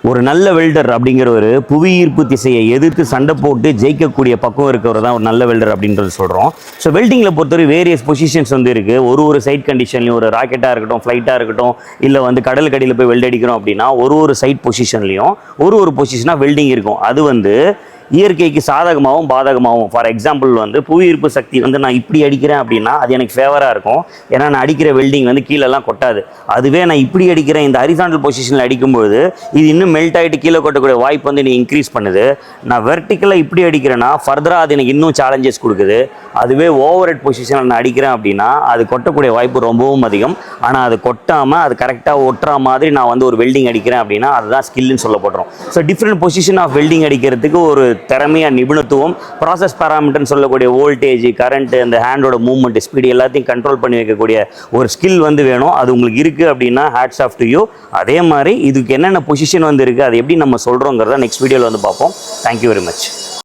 ஒரு நல்ல வெல்டர் அப்படிங்கிற ஒரு புவியீர்ப்பு திசையை எதிர்த்து சண்டை போட்டு ஜெயிக்கக்கூடிய பக்கம் இருக்கிறவர் தான் ஒரு நல்ல வெல்டர் அப்படின்றது சொல்கிறோம். ஸோ வெல்டிங்கில் பொறுத்தவரை வேரியஸ் பொசிஷன்ஸ் வந்து இருக்குது. ஒரு சைட் கண்டிஷன்லையும் ஒரு ராக்கெட்டாக இருக்கட்டும், ஃப்ளைட்டாக இருக்கட்டும், இல்லை வந்து கடலுக்கு அடியில் போய் வெல்ட் அடிக்கிறோம் அப்படின்னா ஒரு சைட் பொசிஷன்லையும் ஒரு பொசிஷனாக வெல்டிங் இருக்கும். அது வந்து இயற்கைக்கு சாதகமாகவும் பாதகமாகவும். ஃபார் எக்ஸாம்பிள் வந்து புவியீர்ப்பு சக்தி வந்து நான் இப்படி அடிக்கிறேன் அப்படின்னா அது எனக்கு ஃபேவராக இருக்கும். ஏன்னா நான் அடிக்கிற வெல்டிங் வந்து கீழெல்லாம் கொட்டாது. அதுவே நான் இப்படி அடிக்கிறேன், இந்த ஹரிசாண்டல் பொசிஷனில் அடிக்கும்போது இது இன்னும் மெல்ட் ஆகிட்டு கீழே கொட்டக்கூடிய வாய்ப்பு வந்து நீ இன்க்ரீஸ் பண்ணுது. நான் வெர்டிக்கலாக இப்படி அடிக்கிறேன்னா ஃபர்தராக அது எனக்கு இன்னும் சேலஞ்சஸ் கொடுக்குது. அதுவே ஓவர் ஹெட் பொசிஷனில் நான் அடிக்கிறேன் அப்படின்னா அது கொட்டக்கூடிய வாய்ப்பு ரொம்பவும் அதிகம். ஆனால் அது கொட்டாமல் அது கரெக்டாக ஒட்டுற மாதிரி நான் வந்து ஒரு வெல்டிங் அடிக்கிறேன் அப்படின்னா அதுதான் ஸ்கில்னு சொல்லப்படுறோம். So different position of welding அடிக்கிறதுக்கு ஒரு திறமையாக நிபுணத்துவம், ப்ராசஸ் பேராமீட்டர்னு சொல்லக்கூடிய வோல்டேஜ், கரண்ட், அந்த ஹேண்டோட மூவ்மெண்ட், ஸ்பீடு எல்லாத்தையும் கண்ட்ரோல் பண்ணி வைக்கக்கூடிய ஒரு ஸ்கில் வந்து வேணும். அது உங்களுக்கு இருக்குது அப்படின்னா ஹேட்ஸ் ஆஃப் டு யூ. அதே மாதிரி இதுக்கு என்னென்ன பொசிஷன் வந்து இருக்குது, அது எப்படி நம்ம சொல்கிறோங்கிறத நெக்ஸ்ட் வீடியோவில் வந்து பார்ப்போம். Thank you very much.